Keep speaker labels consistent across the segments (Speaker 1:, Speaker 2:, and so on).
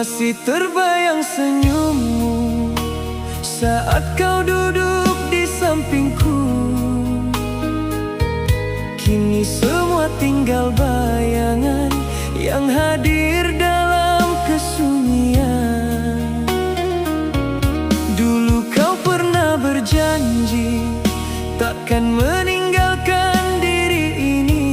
Speaker 1: Masih terbayang senyummu saat kau duduk di sampingku. Kini semua tinggal bayangan yang hadir dalam kesunyian. Dulu kau pernah berjanji takkan meninggalkan diri ini,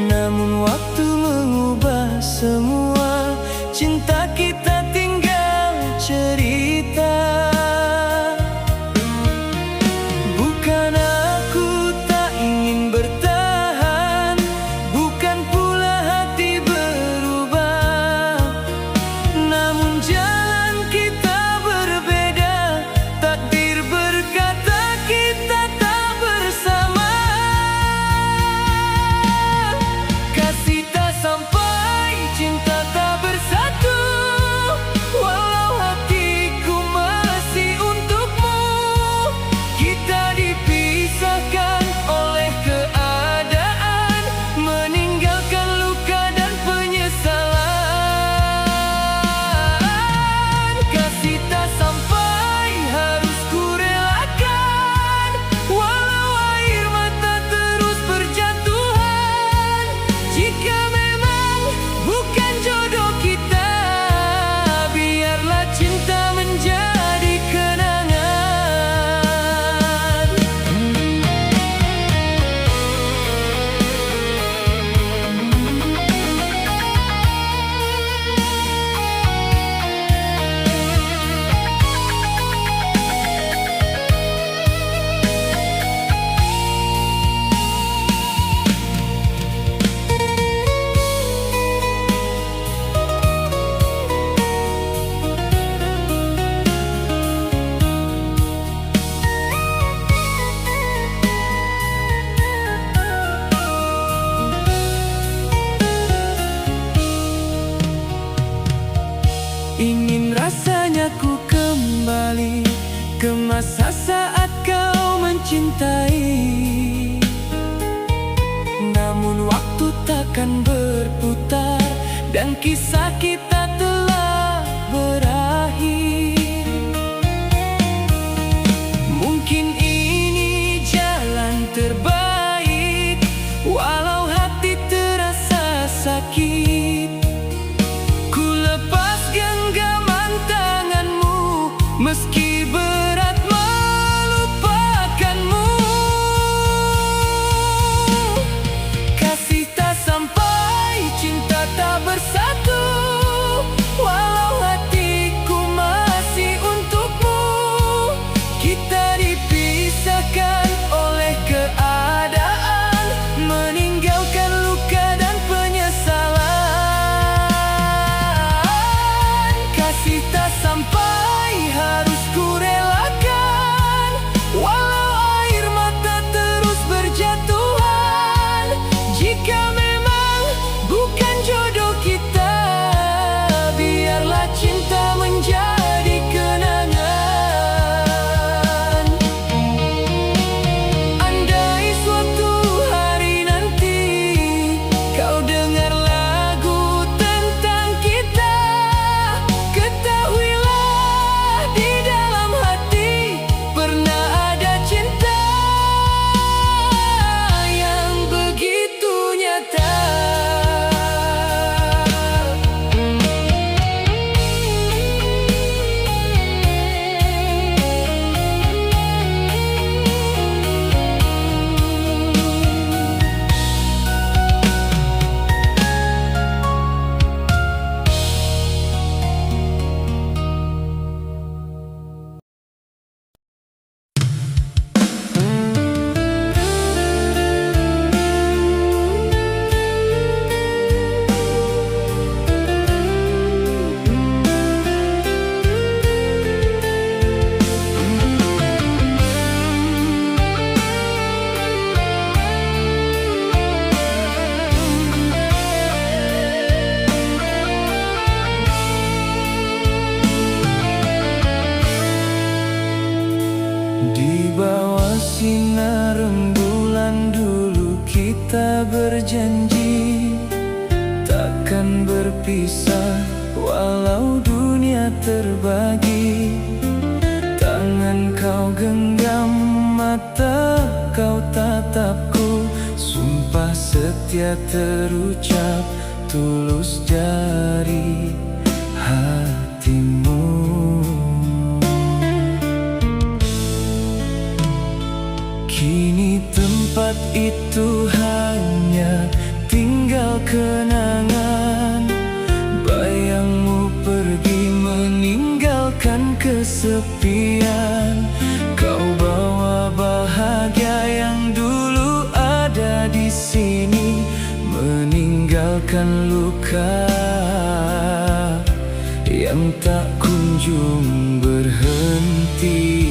Speaker 1: namun waktu mengubah semua. Cinta kita tinggal cerita. Bukan aku tak ingin bertahan, bukan pula hati berubah, namun jalan kita berbeda. Takdir berkata kita tak bersama. Kasih tak sampai, cinta tak bersatu, walau hatiku masih untukmu. Kita dipisahkan oleh keadaan, meninggalkan luka dan penyesalan. Kasih tak sampai harus kurelakan, walau air mata terus berjatuhan. Jika memang bukan jodoh kita, biarlah cinta menjadi kenangan. Ingin rasanya ku kembali ke masa saat kau mencintai, namun waktu takkan berputar dan kisah kita telah berakhir. Mungkin ini jalan terbaik, walau hati terasa sakit. Ku lepas genggaman tanganmu, meski berat melupakanmu. Kasih tak sampai, cinta tak bersatu, walau hatiku masih untukmu. Kita dipisahkan oleh keadaan, meninggalkan luka dan penyesalan. Kasih tak sampai harus kurelakan, walau air mata terus berjatuhan. Jika memang bukan jodoh kita, biarlah cinta menjadi kenangan. Andai suatu hari nanti kau dengar lagu tentang kita, ketahuilah di dalam hati pernah ada cinta yang begitu nyata. Sinar rembulan dulu kita berjanji takkan berpisah, walau dunia terbagi. Tangan kau genggam, mata kau tatapku. Sumpah setia terucap, tulus dari hatimu. Kini tempat itu hanya tinggal kenangan. Bayangmu pergi meninggalkan kesepian. Kau bawa bahagia yang dulu ada di sini, meninggalkan luka yang tak kunjung berhenti.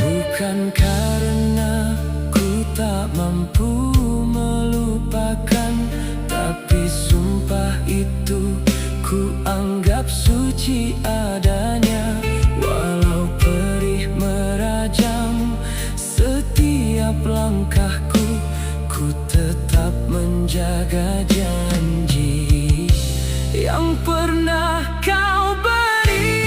Speaker 1: Bukan karena ku tak mampu melupakan, tapi sumpah itu ku anggap suci adanya. Walau perih merajam setiap langkahku, ku tetap menjaga janji yang pernah kau beri.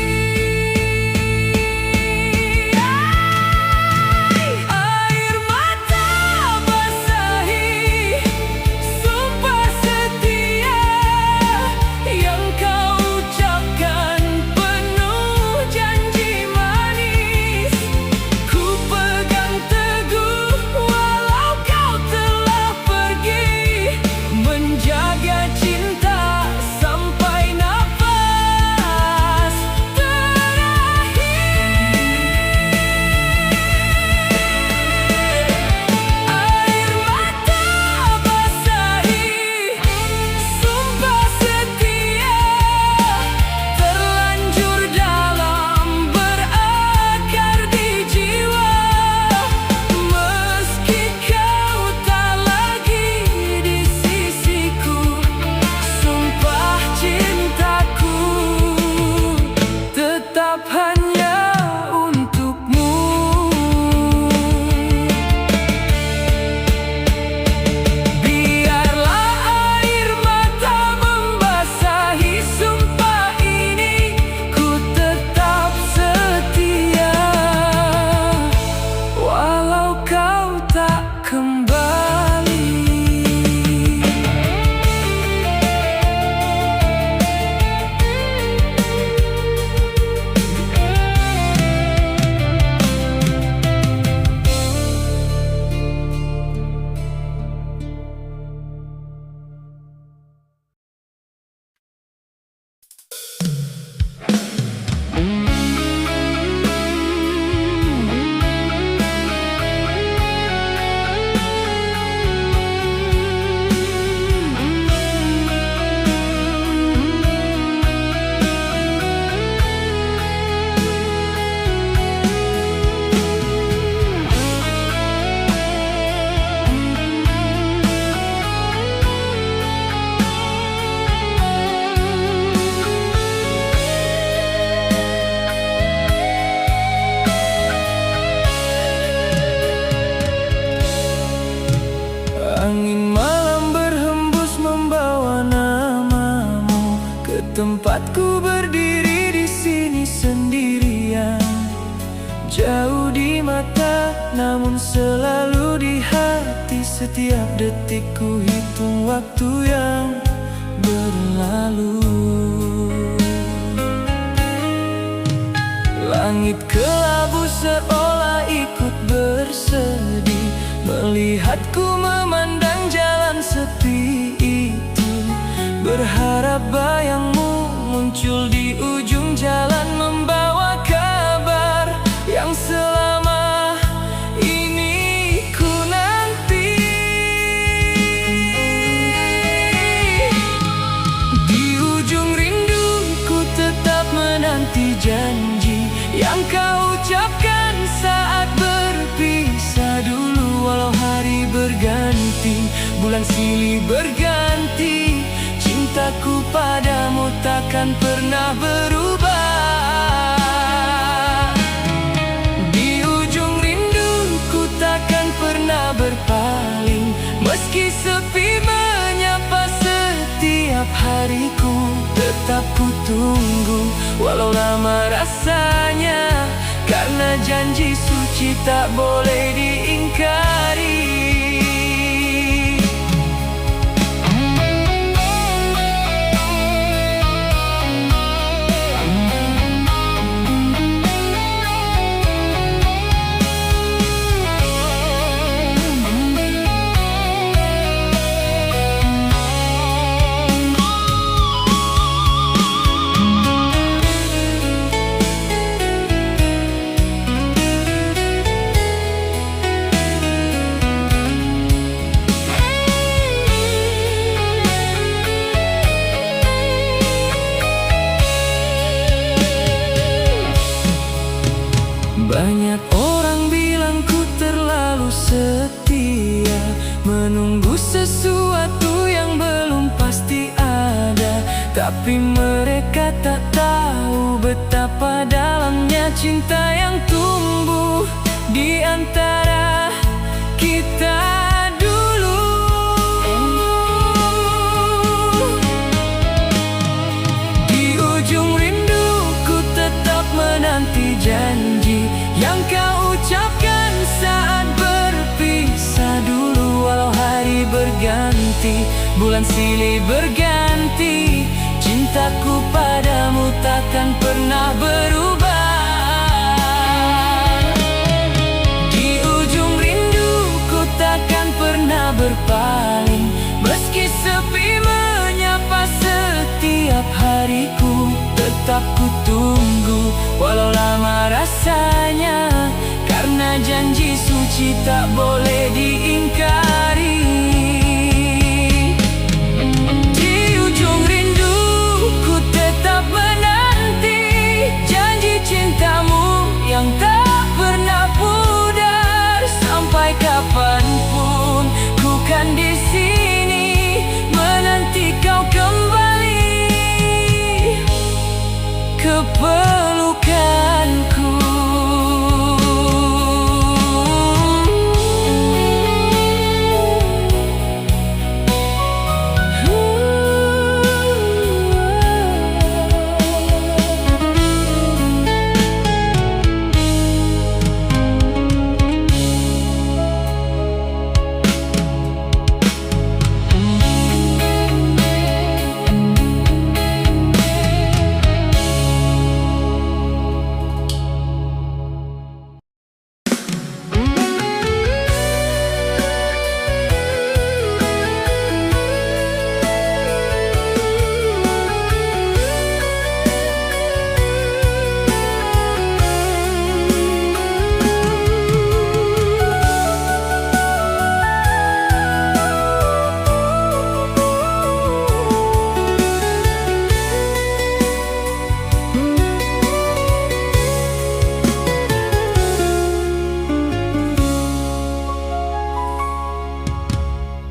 Speaker 1: Jaga cinta sampai nafas. Angin malam berhembus membawa namamu ke tempatku berdiri di sini sendirian. Jauh di mata, namun selalu di hati. Setiap detikku hitung waktu yang berlalu. Langit kelabu seolah ikut bersedih melihatku memandang jalan sepi itu. Berharap bayangmu muncul di ujung jalan, membawa kabar yang selama ini ku nanti. Di ujung rindu ku tetap menanti janji yang kau ucapkan saat berpisah dulu. Walau hari berganti, bulan silih berganti, cintaku padamu takkan pernah berubah. Di ujung rinduku takkan pernah berpaling, meski sepi menyapa setiap hariku. Tetap ku tunggu, walau lama rasanya, karena janji suci tak boleh diingkari. Banyak orang bilang ku terlalu setia, menunggu sesuatu yang belum pasti ada. Tapi mereka tak tahu betapa dalamnya cinta yang tumbuh di antara kita dulu. Di ujung rinduku tetap menanti janji yang kau ucapkan saat berpisah dulu. Walau hari berganti, bulan silih berganti, cintaku padamu takkan pernah berubah. Di ujung rinduku takkan pernah berpaling, meski sepi menyapa setiap hariku. Tetap ku tunggu, walau lama rasanya, karena janji suci tak boleh diingkari. Di ujung rinduku tetap menanti janji cintamu yang tak pernah pudar. Sampai kapanpun ku kan di sini menanti kau kembali ke pelukanku.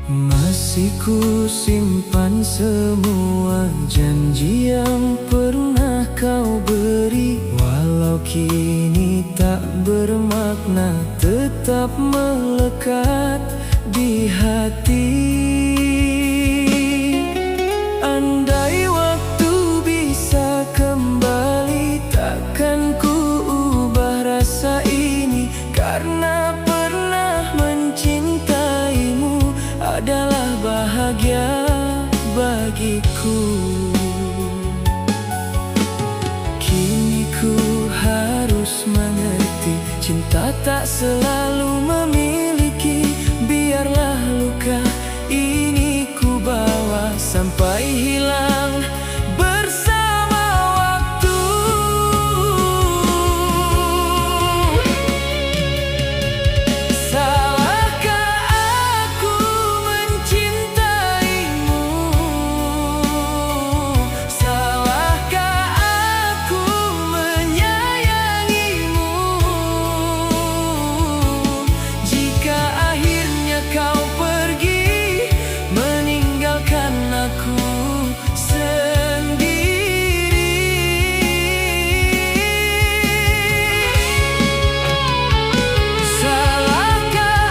Speaker 1: Masih ku simpan semua janji yang pernah kau beri. Walau kini tak bermakna, tetap melekat di hati. Andai waktu bisa kembali, takkan ku ubah rasa ini. Karena pernah mencintaimu adalah bahagia bagiku. Kini ku harus mengerti, cinta tak selalu memiliki. Biarlah luka ini ku bawa sampai hilang bersama waktu. Salahkah aku mencintaimu? Salahkah aku menyayangimu? Jika akhirnya kau pergi, meninggalkan aku sendiri. Salahkah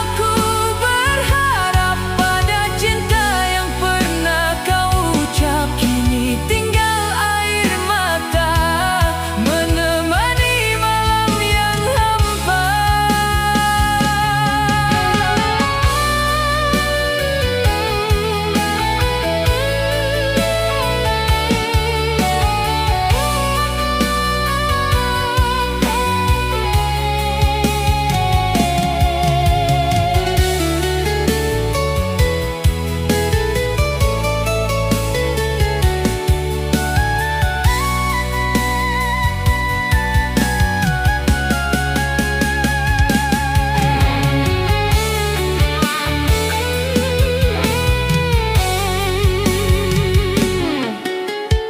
Speaker 1: aku berharap pada cinta yang pernah kau ucap? Kini tinggal air mata menemani malam yang hampa.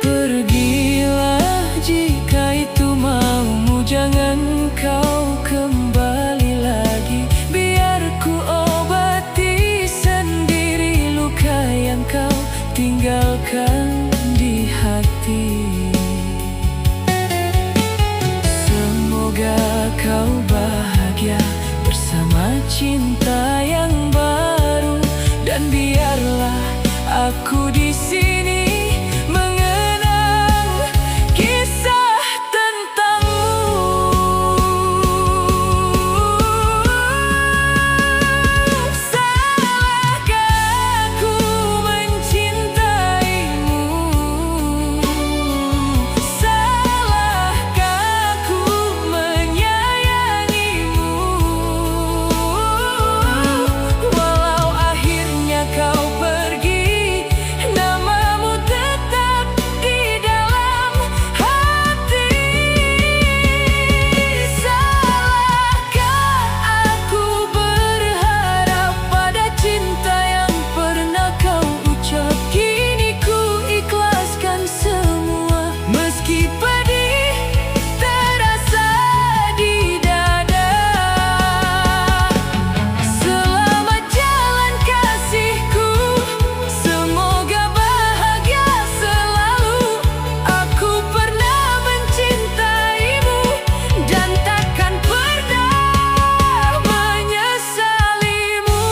Speaker 1: Pergilah jika itu maumu, jangan kau kembali lagi. Biar ku obati sendiri luka yang kau tinggalkan di hati. Semoga kau bahagia bersama cinta yang baru. Dan biarlah aku di sini mengenang kisah tentangmu. Salahkah aku mencintaimu? Salahkah aku menyayangimu? Walau akhirnya kau pergi, namamu tetap di dalam hati. Salahkah aku berharap pada cinta yang pernah kau ucap? Kini ku ikhlaskan semua, meski pedih terasa di dada. Selamat jalan kasihku, semoga bahagia selalu. Aku pernah mencintaimu dan takkan pernah menyesalimu.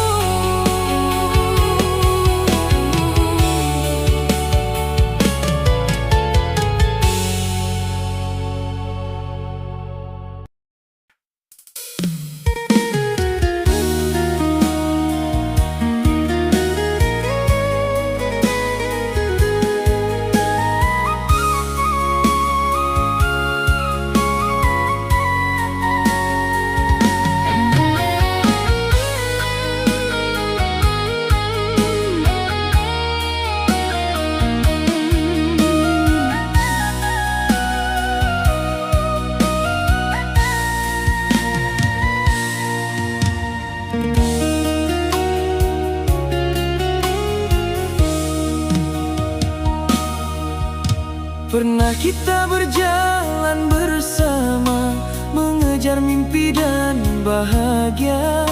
Speaker 1: Pernah kita berjalan bersama, mengejar mimpi dan bahagia.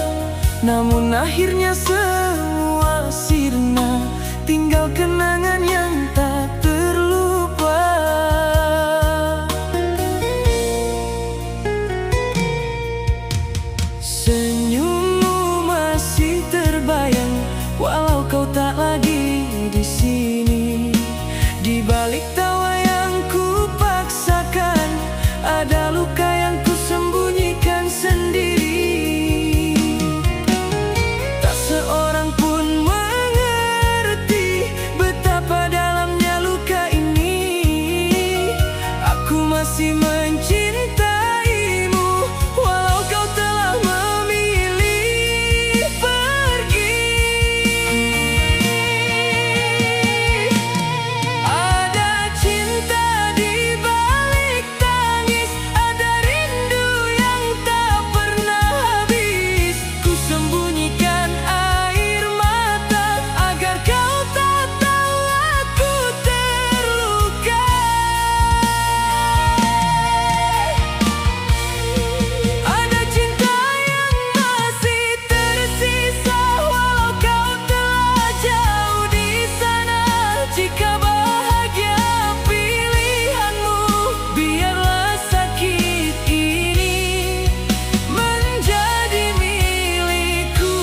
Speaker 1: Namun akhirnya semua sirna, tinggal kenangan yang tak terlupa. Senyummu masih walau kau tak lagi di sini. Di balik tawa yang ku paksakan, ada luka yang ku sembunyikan sendiri. Tak seorang pun mengerti betapa dalamnya luka ini. Aku masih mencintaimu, walau kau telah memilih pergi. Ada cinta di balik tangis, ada rindu yang tak pernah habis. Ku sembunyikan air mata agar kau tak tahu aku terluka. Ada cinta yang masih tersisa, walau kau telah jauh di sana. Jika bahagia pilihanmu, biarlah sakit ini menjadi milikku.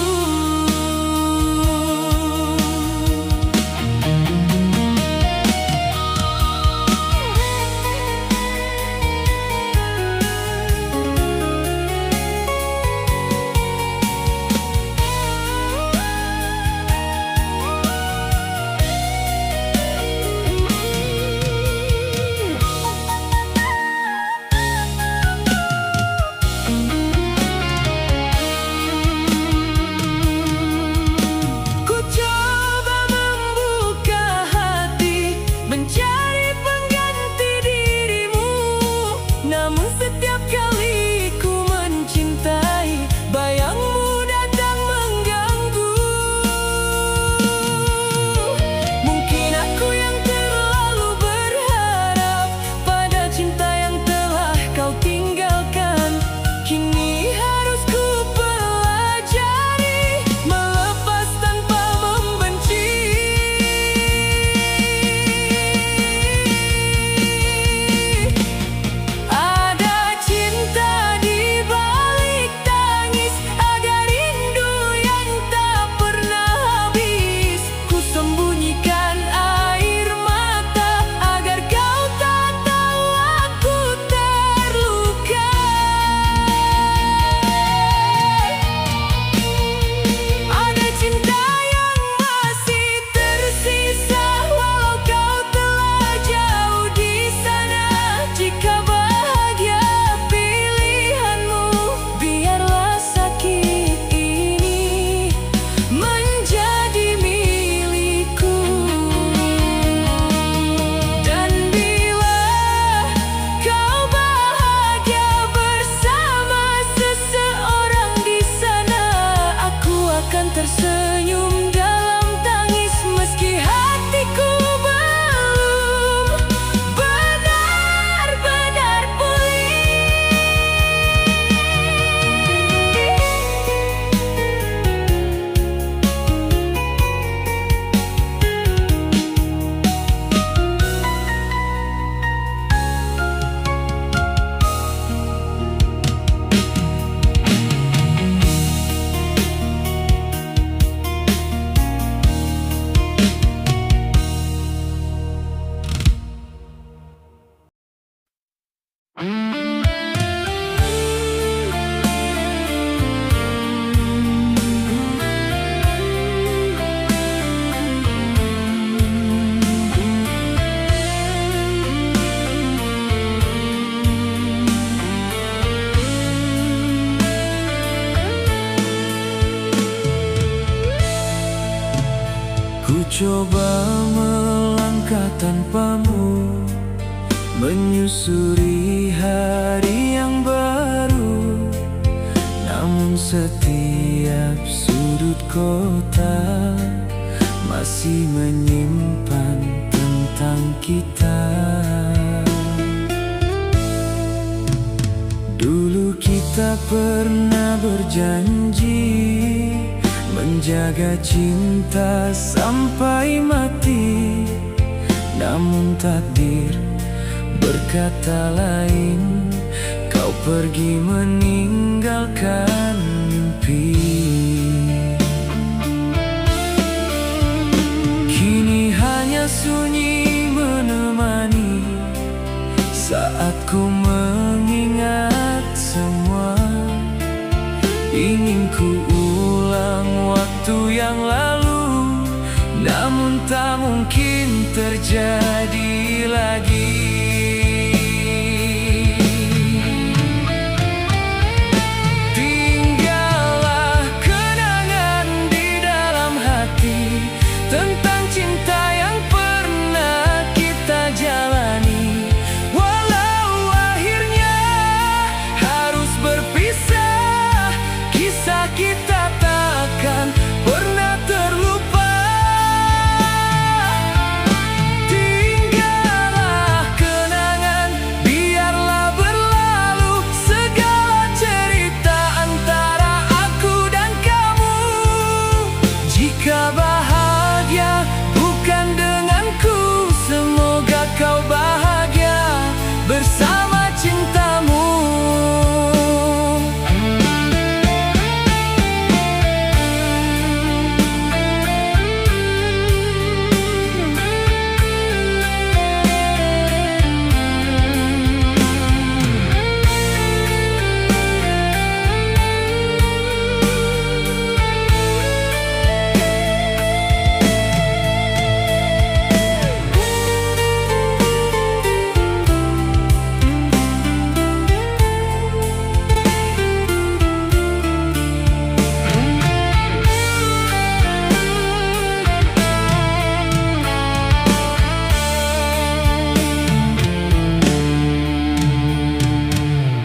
Speaker 1: Ku coba membuka hati, mencari pengganti dirimu. Namun setiap kali ku mencintai, bayangmu datang mengganggu. Mungkin aku yang terlalu berharap pada cinta yang telah kau tinggalkan. Kini harus ku pelajari melepas tanpa membenci. Ada cinta di balik tangis, ada rindu yang tak pernah habis. Ku sembunyikan air mata agar kau tak tahu aku terluka. Ada cinta yang masih tersisa, walau kau telah jauh di sana. Jika bahagia pilihanmu, biarlah sakit ini menjadi milikku. Dan bila kau bahagia bersama seseorang di sana, aku akan tersenyum dalam tangis meski hatiku belum benar-benar pulih. Ku coba melangkah tanpamu, menyusuri hari yang baru. Namun setiap sudut kota masih menyimpan tentang kita. Dulu kita pernah berjanji menjaga cinta sampai mati. Namun takdir berkata lain, kau pergi meninggalkan mimpi. Saat ku mengingat semua, ingin ku ulang waktu yang lalu, namun tak mungkin terjadi lagi. Tinggallah kenangan di dalam hati tentang cinta yang pernah kita jalani. Walau akhirnya harus berpisah, kisah kita takkan pernah terlupa. Tinggallah kenangan, biarlah berlalu segala cerita antara aku dan kamu. Jika bahagia bukan denganku, semoga kau bahagia bersama cintamu.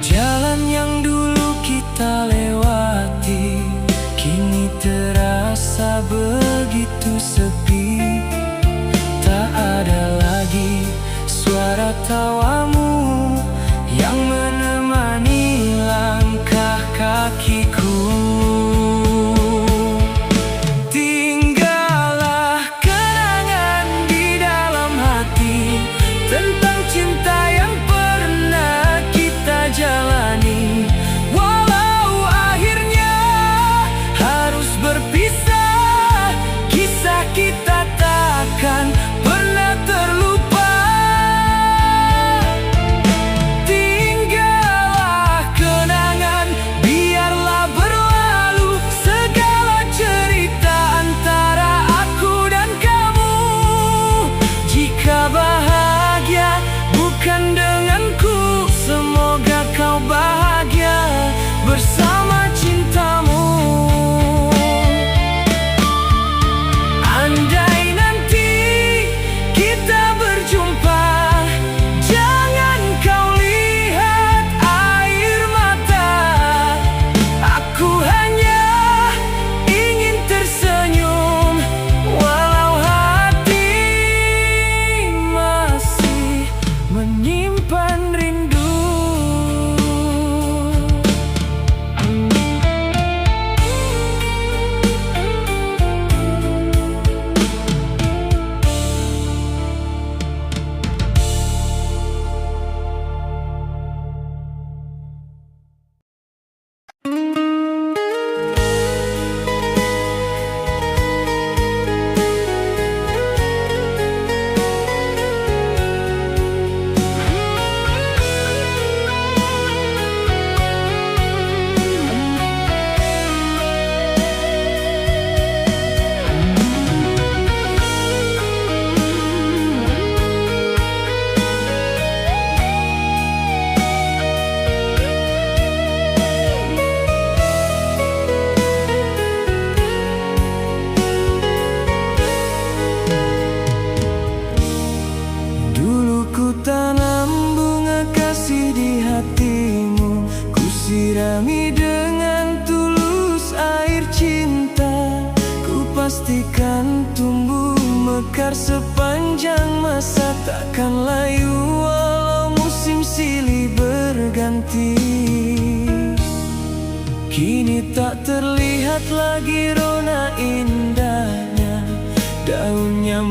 Speaker 1: Jalan yang dulu kita lewati kini terasa begitu sepi. Tak ada lagi suara tawamu yang menemani langkah kakiku. Tinggallah kenangan di dalam hati tentang cinta yang pernah kita jalani. Walau akhirnya harus berpisah, kisah kita takkan pernah terlupa. Tinggallah kenangan, biarlah berlalu segala cerita antara aku dan kamu. Jika bahagia bukan denganku, semoga kau bahagia bersama cintamu. Andai nanti kita berjumpa, jangan kau lihat air mata. Aku hanya ingin tersenyum, walau hati masih menyimpan rindu. Dulu ku tanam bunga kasih di hatimu, ku sirami dengan tulus air cinta. Ku pastikan tumbuh mekar sepanjang masa, takkan layu walau musim silih berganti. Kini tak terlihat lagi rona indahnya, daunnya